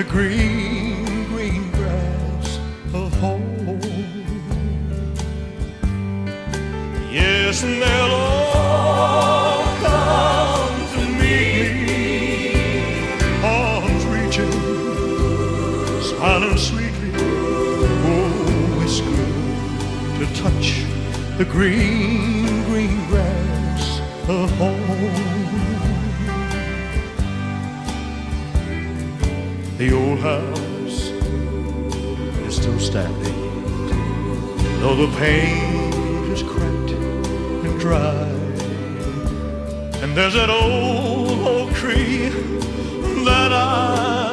the green, green grass of home. Yes, and they'll all come to meet me, arms reaching, smiling sweetly. Oh, it's good to touch the green, green grass of home. The old house is still standing, though the paint is cracked and dry. And there's that old oak tree that I